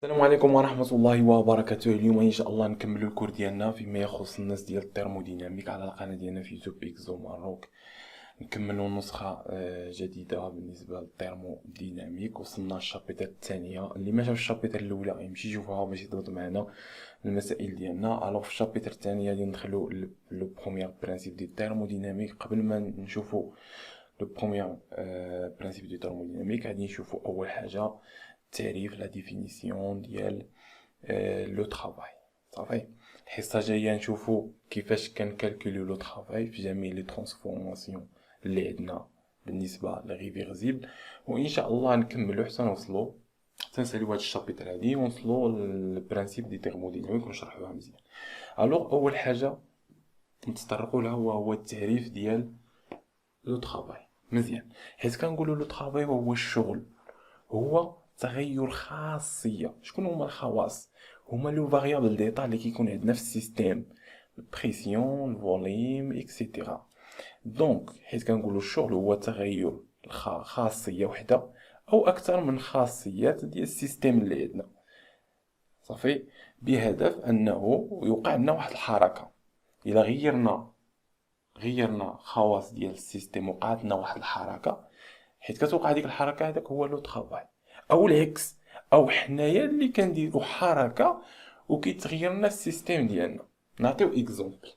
السلام عليكم ورحمة الله وبركاته. اليوم إن شاء الله نكملوا الكور ديالنا فيما يخص الناس ديال الترموديناميك على القناة ديالنا في يوتيوب إكزو ماروك. نكملوا نسخة جديدة بالنسبة للترموديناميك. وصلنا للشابتر الثانية، اللي ما شاف الشابتر الأولى يمشي يشوفها باش يضبط معنا المسائل ديالنا. الوغ في الشابتر الثاني غادي ندخلوا لو بروميير برانسيپ ديال الترموديناميك. قبل ما نشوفوا لو بروميير برانسيپ ديال الترموديناميك غادي نشوفوا أول حاجة تعريف لا ديفينيسيون ديال لو طرافاي. صافي، الحصه الجايه نشوفوا كيفاش كنكالكوليو لو طرافاي في جميع لي ترانسفورماسيون اللي عندنا بالنسبه لريفيرزيبل. وان شاء الله نكملوا حتى نوصلوا حتى نساليو هاد الشابيتر هادي ونوصلوا للبرانسيپ دي تيرموديناميك ونشرحوها مزيان. الوغ اول حاجه نتطرقوا لها هو التعريف ديال لو طرافاي مزيان. حيت كنقولوا لو طرافاي هو الشغل، هو تغير خاصية. شكون هما الخواص؟ هما لو فاريابل ديتا اللي كيكون عندنا في السيستيم، البريسيون، الفوليم، اكسيتيرا. دونك حيت كنقولوا الشغل هو تغير خاصية وحدة او اكثر من خاصيات ديال السيستيم اللي عندنا. صافي، بهدف انه يوقع لنا واحد الحركة. الا غيرنا خواص ديال السيستيم وقعت لنا واحد الحركة، حيت كتوقع ديك الحركة هذاك هو لو طرافاي. او العكس، او حنايا اللي كنديرو حركة وكيتغير لنا السيستيم ديالنا. نعطيو اكزومبل.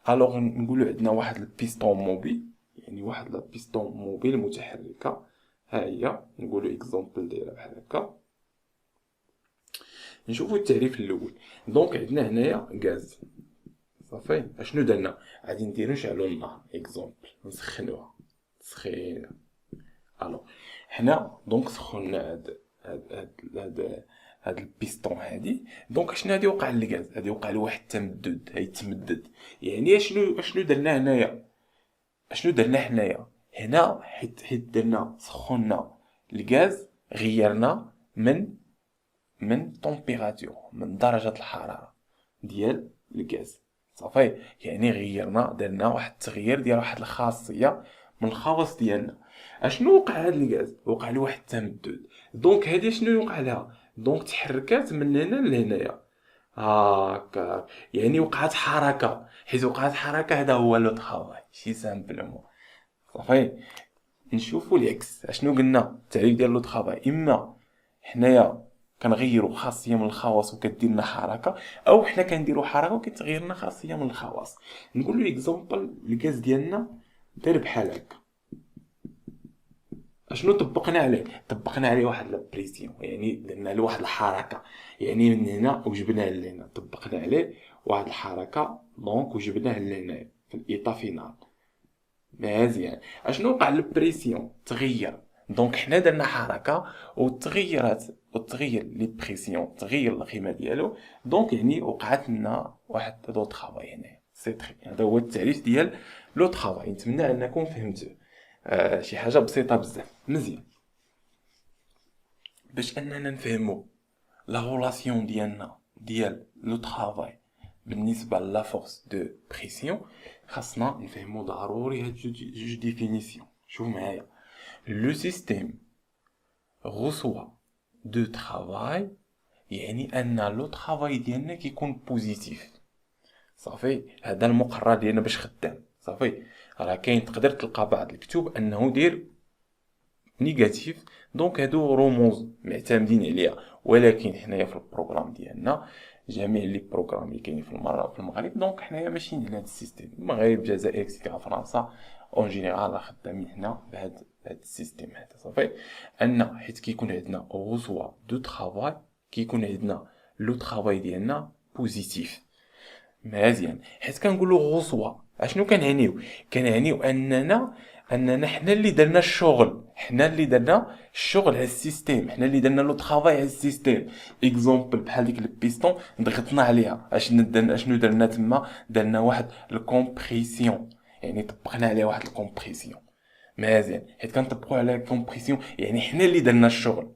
الوغ نقولو عندنا واحد البيستون موبيل، يعني واحد البيستون موبيل متحركة. ها هي نقولو اكزومبل دايره بحال هكا. نشوفو التعريف الاول. دونك عندنا هنايا غاز. صافي، اشنو درنا؟ غادي نشعلو النار اكزومبل، نسخنوها تسخين. الو، حنا دونك سخنا هاد البيستون هادي. دونك شنو غادي يوقع للغاز؟ غادي يوقع له واحد التمدد، هيتمدد. يعني اشنو درنا هنايا؟ اشنو درنا حنايا هنا؟ حيت درنا سخنا الغاز، غيرنا من طومبيراتور، من درجة الحرارة ديال الغاز. صافي، يعني غيرنا، درنا واحد التغيير ديال واحد الخاصية من الخواص ديالنا. اشنو وقع هاد الغاز؟ وقع له واحد التمدد. دونك هادي شنو وقع لها؟ دونك تحركات من هنا لهنايا هاكا، يعني وقعت حركة. حيت وقعت حركة هذا هو لو طرافاي، شي سامبلومون. صافي، نشوفوا العكس. اشنو قلنا؟ التعريف ديال لو طرافاي اما حنايا كنغيروا خاصيه من الخواص وكدير لنا حركه، او حنا كنديروا حركه وكتغير لنا خاصيه من الخواص. نقول له اكزومبل، الغاز ديالنا داير بحال هكا. اشنو طبقنا عليه؟ طبقنا عليه واحد لابريسيون، يعني درنا له واحد الحركه. يعني من هنا وجبناه لهنا، طبقنا عليه واحد الحركه. دونك وجبناه لهنا في الايطا فينال. مزيان. اشنو وقع للبريسيون؟ تغير. دونك حنا درنا حركه وتغير لي بريسيون، تغير القيمه ديالو. دونك يعني وقعت لنا واحد لو طرافاي هنا. سي تري، هذا هو التعريف ديال لو طرافاي. نتمنى انكم فهمتوه. شي حاجه بسيطه بزاف. مزيان، باش اننا نفهمو لا رولاسيون ديالنا ديال لو طرافاي بالنسبه لا فورس دو بريسيون، خاصنا نفهمو ضروري هاد جوج ديفينيسيون. شوف معايا، لو سيستيم reçoit دو travail، يعني ان لو طرافاي ديالنا كيكون بوزيتيف. صافي، هذا المقرر ديالنا باش خدام. صافي، راه كاين تقدر تلقى بعض الكتب انه دير نيجاتيف. دونك هادو رموز معتمدين عليها، ولكن حنايا في البروغرام ديالنا، جميع لي بروغرام اللي كاينين في المغرب، دونك حنايا ماشيين على هاد السيستيم. المغرب، الجزائر، اكسيتيرا، فرنسا اون جينيرال راه خدامين حنا بهاد السيستيم هذا. صافي، ان حيت كيكون عندنا غوسوا دو طرافاي، كيكون عندنا لو طرافاي ديالنا بوزيتيف. مزيان. حيت كنقولوا غوصوا، اشنو كنعنيو؟ كنعنيو اننا حنا اللي درنا الشغل، حنا اللي درنا الشغل على السيستيم، حنا اللي درنا لو طرافاي على السيستيم. اكزومبل بحال ديك البيستون ضغطنا عليها. اشنو درنا تما؟ درنا واحد الكومبريسيون، يعني طبقنا عليها واحد الكومبريسيون. مزيان، حيت كنطبقوا على الكومبريسيون يعني حنا اللي درنا الشغل،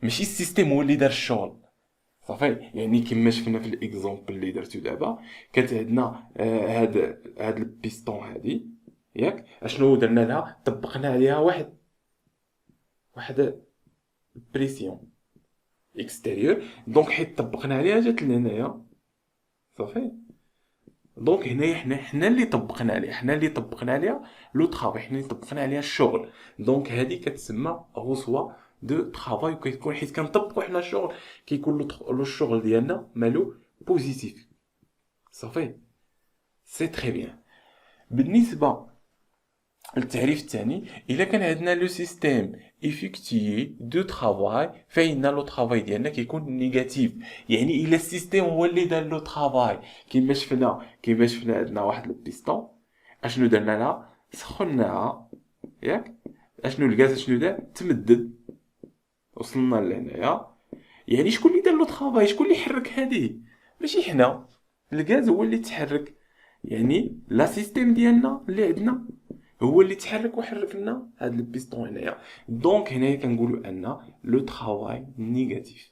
ماشي السيستيم هو اللي دار الشغل. صافي، يعني كما شفنا في الاكزومبل اللي درتو دابا، كانت عندنا هاد البيستون هادي، ياك؟ اشنو درنا لها؟ طبقنا عليها واحد بريسيون. اكستيريور. دونك حيت طبقنا عليها جات لهنايا صافي. دونك هنايا حنا اللي طبقنا عليها لو طرافاي، حنا اللي طبقنا عليها الشغل. دونك هذه كتسمى غوسوا دو طرافاي، وكيكون حيت كنطبقوا حنا الشغل كيكون لو الشغل ديالنا مالو بوزيتيف صافي. سي تري بيان. بالنسبه التعريف الثاني، الا كان عندنا لو سيستيم ايفيكتيي دو طرافاي فإن لو طرافاي ديالنا كيكون نيجاتيف. يعني الا السيستيم هو اللي دار لو طرافاي، كيما شفنا عندنا واحد البيستون، اشنو درنا لها؟ سخناها ياك. اشنو الغاز اشنو دار؟ تمدد، وصلنا لهنايا. يعني شكون اللي دار لو طرافاي؟ شكون اللي حرك هذه؟ ماشي حنا، الغاز هو اللي تحرك. يعني لا سيستيم ديالنا اللي عندنا هو اللي تحرك وحرك لنا هاد البيستون هنايا. دونك هنايا كنقولوا ان لو طرافاي نيجاتيف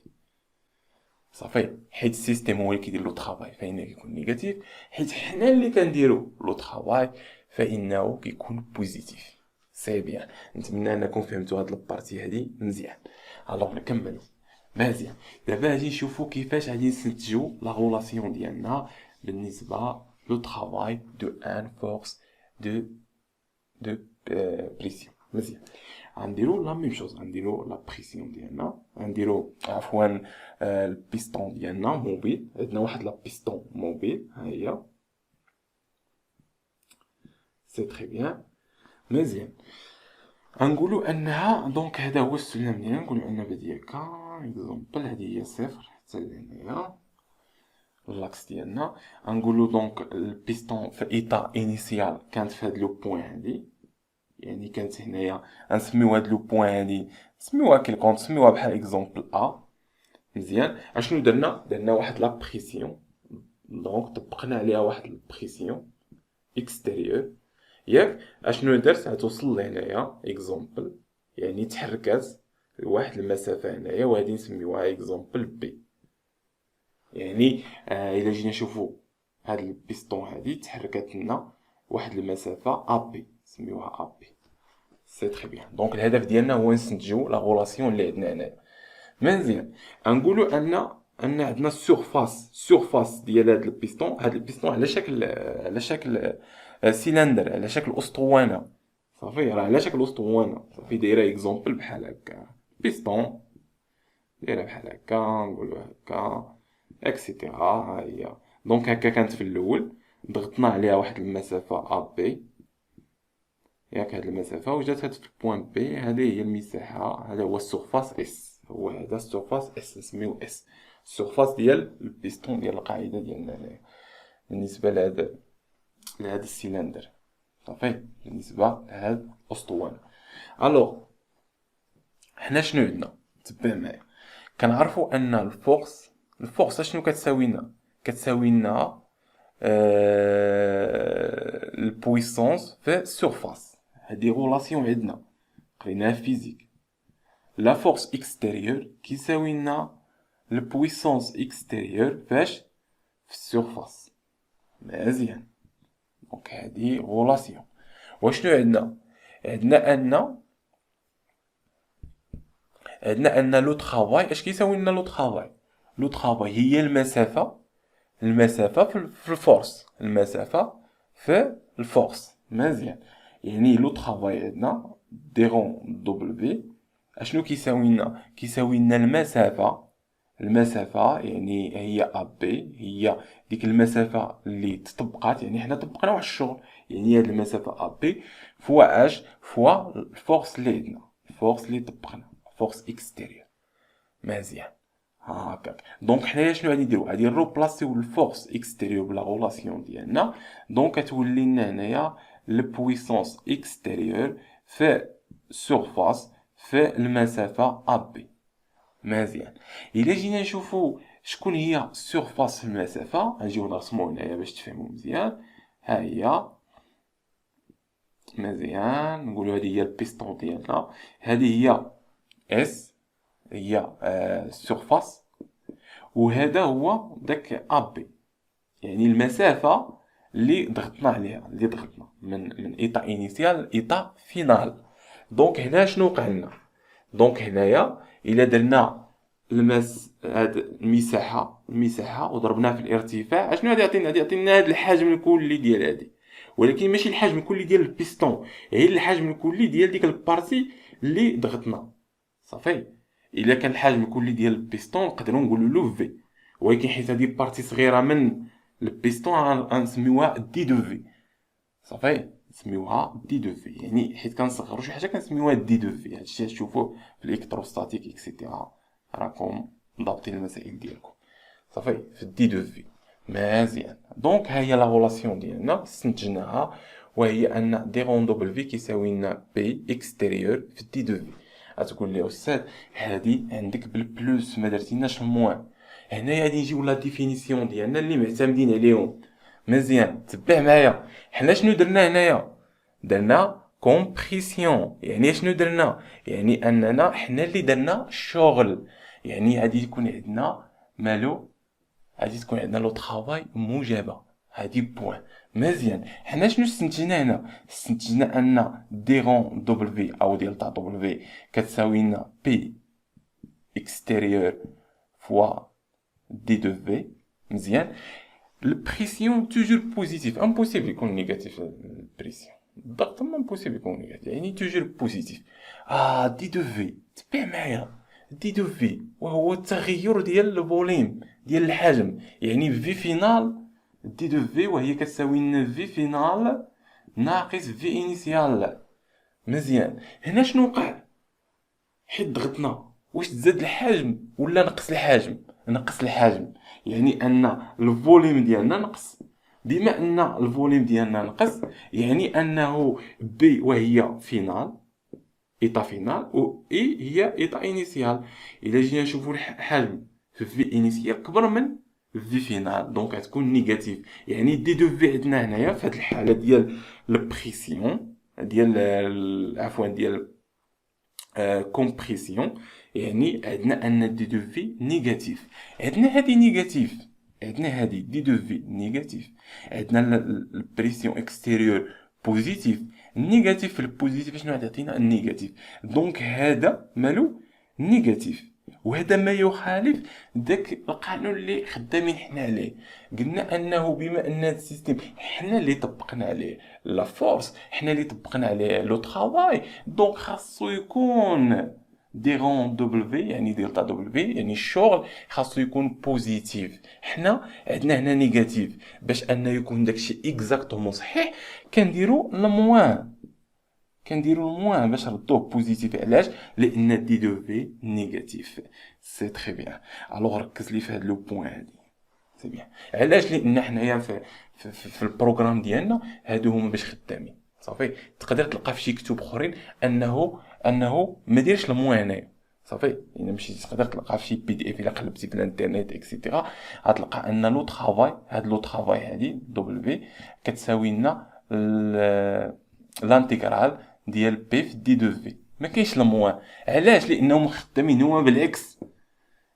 صافي، حيت السيستيم هو اللي كيدير لو طرافاي فإنه كيكون نيجاتيف، حيت حنا اللي كنديرو لو طرافاي فإنه كيكون بوزيتيف. سي بيان، نتمنى انكم فهمتوا هاد البارتي هادي مزيان. الوغ نكملوا مزيان. دابا غادي نشوفوا كيفاش غادي نستنتجوا لا غولاسيون ديالنا بالنسبه لو طرافاي دو ان فورس دو بريسيون. مزيان، غنديرو لا ميم شوز، غنديرو لا بريسيون ديالنا، غنديرو عفوا البيستون ديالنا موبيل. عندنا واحد لا بيستون موبيل ها هي. سي تري بيان مزيان. غنقولوا انها دونك هذا هو السلم ديالنا، نقولوا ان بدي هكا اكزومبل، هذه هي صفر حتى لهنايا لاكس ديالنا. غنقولوا دونك البيستون في ايطا انيسيال كانت في هاد لو بوين هادي، يعني كانت هنايا. غنسميو هاد لو بوين هادي نسميوها كيلكونط، نسميوها بحال اكزومبل ا. مزيان، اشنو درنا واحد لا بريسيون، دونك طبقنا عليها واحد البريسيون اكستيريور ياك. اشنو درت؟ غتوصل لهنايا اكزومبل، يعني تحركات لواحد المسافه هنايا، وهادي نسميوها اكزومبل بي. يعني الا جينا نشوفوا هاد البيستون هادي تحركات لنا واحد المسافه ا بي، نسميوها ا بي. سي تري بيان. دونك الهدف ديالنا هو نستنتجوا لا غولاسيون اللي عندنا هنايا. مزيان، غنقولوا ان عندنا السورفاس ديال هاد البيستون. هاد البيستون على شكل سيلندر، على شكل اسطوانه صافي، راه على شكل اسطوانه صافي، دايره اكزومبل بحال هكا. بيستون دايره بحال هكا، نقولوا هكا اكسيتيرا. ها هي دونك هكا كانت في الاول، ضغطنا عليها واحد المسافه ا بي ياك. هاد المسافه وجات هاد في البوان بي، هذه هي المساحه، هذا هو السورفاس اس، هو هذا السورفاس اس نسميو اس، السورفاس ديال البيستون ديال القاعده ديالنا هنايا بالنسبه لهذا السيلندر صافي، بالنسبه لهاد الاسطوانه. الوغ حنا شنو عندنا؟ تبع معايا. كنعرفوا ان الفورس شنو كتساوي لنا؟ كتساوي لنا البويسونس في السورفاس. هذه غولاسيون عندنا قريناها في فيزيك. لا فورس اكستيريور كيساوي لنا البويسونس اكستيريور فاش؟ في السورفاس. مزيان، دونك هذه غولاسيون. وشنو عندنا؟ عندنا ان لو طرافاي اش كيساوي لنا؟ لو طرافاي هي المسافه في الفورس، المسافه في الفورس. مزيان، يعني لو طرافاي عندنا ديرون دبليو اشنو كيساوي لنا؟ كيساوي لنا المسافه يعني هي ا بي، هي ديك المسافه اللي تطبقات، يعني حنا طبقنا واحد الشغل، يعني هاد المسافه ا بي فوا اش فوا الفورس اللي عندنا، الفورس اللي طبقنا، فورس اكستيريور. مزيان هكاك. دونك حنايا شنو غادي نديرو؟ غادي نروبلاسيو الفورس اكستيريور بلا غولاسيون ديالنا. دونك كتولي لنا هنايا البويسونس اكستيريور في سورفاس في المسافه ا بي. مزيان، الا جينا نشوفو شكون هي السورفاس في المسافه، غنجيو نرسمو هنايا باش تفهمو مزيان. ها هي مزيان، نقولو هذه هي البيستون ديالنا، هذه هي اس، هي السورفاس، وهذا هو داك ابي، يعني المسافه اللي ضغطنا عليها، من ايطا انيسيال لايطا فينال. دونك هنا شنو وقع لنا؟ دونك هنايا الا درنا الماس هاد المساحه وضربناها في الارتفاع، اشنو غادي يعطينا؟ غادي يعطينا هاد الحجم الكلي ديال هادي، ولكن ماشي الحجم الكلي ديال البيستون، هي الحجم الكلي ديال ديك البارتي اللي ضغطنا. صافي. الا كان الحجم الكلي ديال البيستون نقدروا نقولوا له في، ولكن حيت هذه بارتي صغيره من البيستون غنسميوها دي دو في. صافي، نسميوها دي دو في، يعني حيت كنصغروا شي حاجه كنسميوها دي دو في. هادشي تشوفوه في الالكتروستاتيك اكسيتيرا، راكم ضابطين المسائل ديالكم. صافي، في دي دو في. مزيان. دونك ها هي لا غولاسيون ديالنا استنتجناها، وهي ان دي رون دوبل في كيساوي لنا بي اكستيريور في دي دو في. غتقول لي استاذ هادي عندك بالبلوس ما درتيناش الموان. هنايا غادي نجيو لا ديفينيسيون ديالنا اللي معتمدين عليهم. مزيان، تبع معايا. حنا شنو درنا هنايا؟ درنا كومبريسيون. يعني شنو درنا؟ يعني اننا حنا اللي درنا الشغل. يعني غادي يكون عندنا مالو، غادي تكون عندنا لو طرافاي موجبه. هادي بوين. مزيان. حنا شنو استنتجنا هنا؟ استنتجنا ان دي رون دوبل في او دلتا دوبل في كتساوي لنا بي اكستيريور فوا دي دو في. مزيان. البريسيون توجور بوزيتيف، امبوسيبل يكون نيجاتيف. البريسيون الضغط ما امبوسيبل يكون نيجاتيف، يعني توجور بوزيتيف. دي دو في، تبع معايا. دي دو في وهو التغير ديال الفوليم ديال الحجم، يعني في فينال دي دو في وهي كتساوي لنا في فينال ناقص في انيسيال. مزيان. هنا شنو وقع؟ حيت ضغطنا واش تزاد الحجم ولا نقص الحجم؟ نقص الحجم، يعني ان الفوليم ديالنا نقص. بما ان الفوليم ديالنا نقص يعني انه بي وهي فينال، ايطا فينال، و اي هي ايطا انيسيال. الا جينا نشوفوا الحجم في انيسيال كبر من في فينال، دونك غتكون نيجاتيف. يعني دي دو في عندنا هنايا في هذه الحاله ديال البريسيون ديال عفوا ديال كومبريسيون، يعني عندنا ان دي دو في نيجاتيف. عندنا هذه نيجاتيف، عندنا هذه دي دو في نيجاتيف، عندنا البريسيون اكستيريور بوزيتيف. النيجاتيف في البوزيتيف شنو غادي النيجاتيف، دونك هذا مالو نيجاتيف. وهذا ما يخالف داك القانون اللي خدامين حنا عليه. قلنا انه بما ان هذا السيستم حنا اللي طبقنا عليه لا فورس، حنا اللي طبقنا عليه لو طرافاي، دونك خاصو يكون دي رون دبل في، يعني دلتا دبل في، يعني الشغل خاصو يكون بوزيتيف. حنا عندنا هنا نيجاتيف. باش ان يكون داكشي اكزاكتومون صحيح كنديرو الموان، كنديرو الموان باش نردوه بوزيتيف. علاش؟ لان دي دو في نيجاتيف. سي تري بيان. الوغ ركز لي في هاد لو بوين هادي. سي بيان. علاش؟ لان حنايا في البروغرام ديالنا هادو هما باش خدامين. صافي. تقدر تلقى في شي كتب اخرين انه ما ديرش الموان هنايا. صافي. يعني ماشي تقدر تلقى في شي بي دي اف الا قلبتي في الانترنت اكسيتيرا غتلقى ان لو طرافاي، هاد لو طرافاي هادي دبل في كتساوي لنا لانتيغرال ديال بي في دي دو في. ما كاينش الموان. علاش؟ لانهم خدامين هما بالعكس.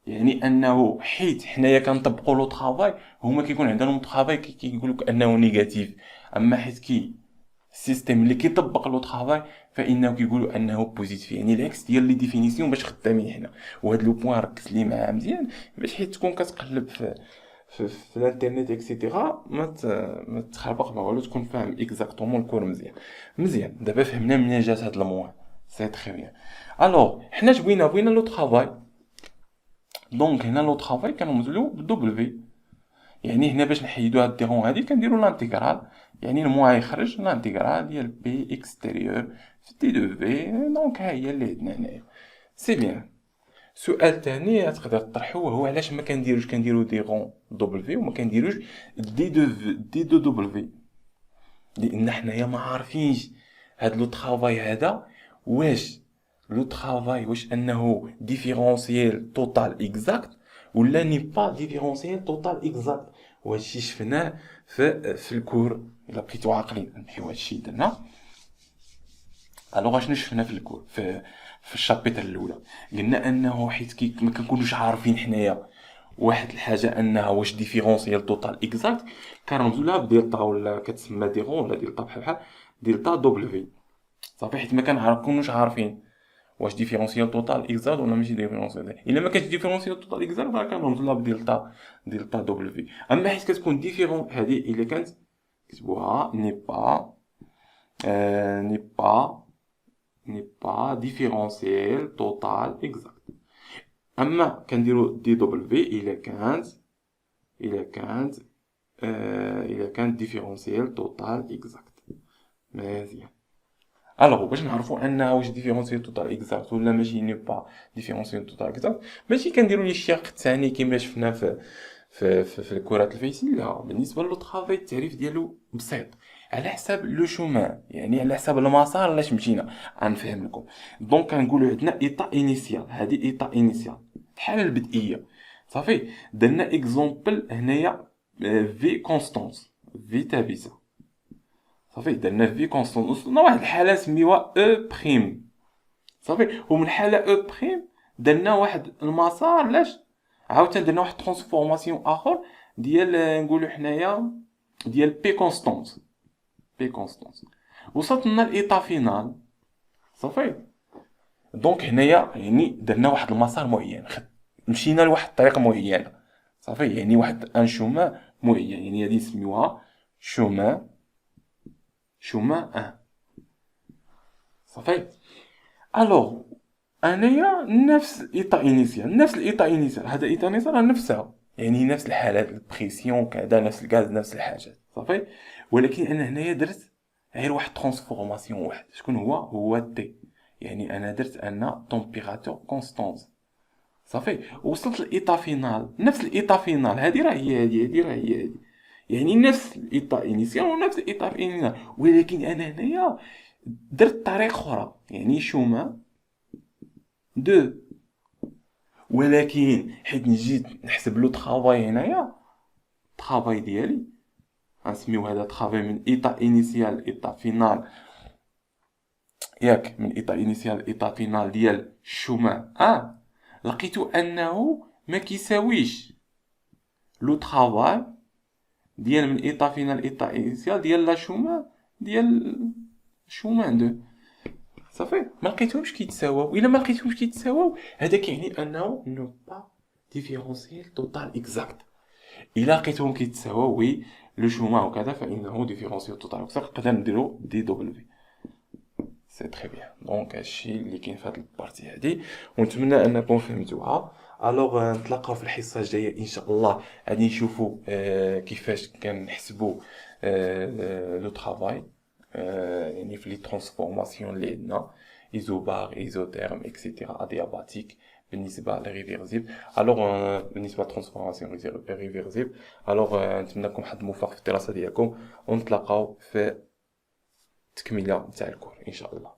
يعني انه حيت حنايا كنطبقوا لو طرافاي هما كيكون عندهم طرافاي كيقول لك انه نيجاتيف، اما حيت السيستم اللي كيطبق لو طرافاي فانه كيقولوا انه بوزيتيف، يعني العكس ديال لي ديفينيسيون باش خدامين حنا. وهاد لو بوين ركز ليه معاه مزيان باش حيت تكون كتقلب في الانترنت اكسيتيرا ما تخربق ما والو، تكون فاهم اكزاكتومون الكور مزيان. مزيان. دابا فهمنا منين جات هاد الموان. سي تري بيان. الوغ حنا بغينا لو طرافاي. دونك هنا لو طرافاي كنرمزولو بدبل في، يعني هنا باش نحيدو هاد ديغون هادي كنديرو لانتيغرال، يعني الموان يخرج لانتيغرال ديال بي اكستيريور في دي دو في. دونك ها هي اللي عندنا هنايا. سي بيان. سؤال تاني تقدر تطرحو وهو علاش ما كنديرو ديغون دبل في وما كنديروش دي دو دبل في؟ لان حنايا ما عارفينش هاد لو طرافاي هذا واش لو طرافاي واش انه ديفيرونسييل توتال اكزاكت ولا ني با ديفيرونسييل توتال اكزاكت. وهادشي شفناه في الكور. الا بقيتو عاقلين نمشيو هادشي درنا. الوغ شنو شفنا في الكور في الشابيتر الاولى؟ قلنا انه حيت ما كنكونوش عارفين حنايا واحد الحاجه انها واش ديفيرونسيال توتال اكزاكت كنرمزو لها بدلتا ولا كتسمى ديغون ولا دلتا بحال دلتا دوبل في. صافي. حيت ما كنكونوش عارفين واش ديفيرونسيال توتال اكزاكت ولا ماشي ديفيرونسيال. الا ما كانش ديفيرونسيال توتال اكزاكت راه كنرمز لها دلتا دبليو. اما حيت كتكون ديفيرون هذه الا كانت كتبوها ني با ديفيرونسيال توتال اكزاكت. اما كنديرو دي دبليو الا كانت ديفيرونسيال توتال اكزاكت. مزيان. الوغ باش نعرفوا انها واش ديفيرونسيال توتال اكزاكت ولا ماشي ني با ديفيرونسيال توتال اكزاكت، ماشي كنديروا لي الشق الثاني كما شفنا في الكرات الفيسي. لا، بالنسبه لو طرافاي التعريف ديالو بسيط، على حساب لو شومان، يعني على حساب المسار لاش مشينا. غنفهم لكم. دونك كنقولوا عندنا ايطا انيسيال، هذه ايطا انيسيال الحاله البدئيه. صافي، درنا اكزومبل هنايا في كونستانس، في ثابته. صافي، درنا في كونستانس، وصلنا واحد الحاله سميوها او بريم. صافي، ومن الحاله او بريم درنا واحد المسار لاش عاوتاني درنا واحد ترانسفورماسيون اخر ديال نقولوا حنايا ديال بي كونستانس. وصلت لنا الايطا فينال. صافي، دونك هنايا يعني درنا واحد المسار معين، مشينا لواحد الطريقه معينه. صافي، يعني واحد ان شومان معين، يعني هادي نسميوها شومان ان. صافي، الوغ انايا نفس الايطا انيسيال، هذا الايطا انيسيال راه نفسها، يعني نفس الحالات، البريسيون كذا، نفس الغاز، نفس الحاجات. صافي، ولكن انا هنايا درت غير واحد ترانسفورماسيون واحد. شكون هو تي، يعني انا درت ان طومبيراتور كونستانت. صافي، وصلت للايطا فينال، نفس الايطا فينال، هذه راه هي هذه، يعني نفس الايطا انيسيال ونفس الايطا فينال، ولكن انا هنايا درت طريقه اخرى، يعني شومان دو. ولكن حيت نجي نحسب لو طرافاي هنايا، الطرافاي ديالي غنسميو هذا طرافاي من ايطا انيسيال ايطا فينال، ياك، من ايطا انيسيال ايطا فينال ديال شومان لقيتو انه ما كيساويش لو طرافاي ديال من ايطا فينال ايطا انيسيال ديال لا شومان ديال شومان دو. صافي، ما لقيتهمش كيتساواو. الا ما لقيتهمش كيتساواو هذا كيعني انه نو با ديفيرونسيال توتال اكزاكت. الا لقيتهم كيتساواو وي لو شومان وكذا فانه ديفيرونسيال توتال اكزاكت، نقدر نديرو دي دبليو. سي تري بيان. دونك هادشي اللي كاين في هاد البارتي هادي، ونتمنى انكم فهمتوها. الوغ نتلاقاو في الحصه الجايه ان شاء الله، غادي نشوفوا كيفاش كنحسبوا لو طرافاي، يعني في لي ترانسفورماسيون اللي عندنا، ايزوبار، ايزوتيرم، اكسيتيرا، ادياباتيك بالنسبه للريفيرسيبل. الوغ بالنسبه للترانسفورماسيون ريفيرسيبل. الوغ نتمنى لكم حظ موفق في الدراسه ديالكم، ونتلاقاو في تكمله تاع الكور ان شاء الله.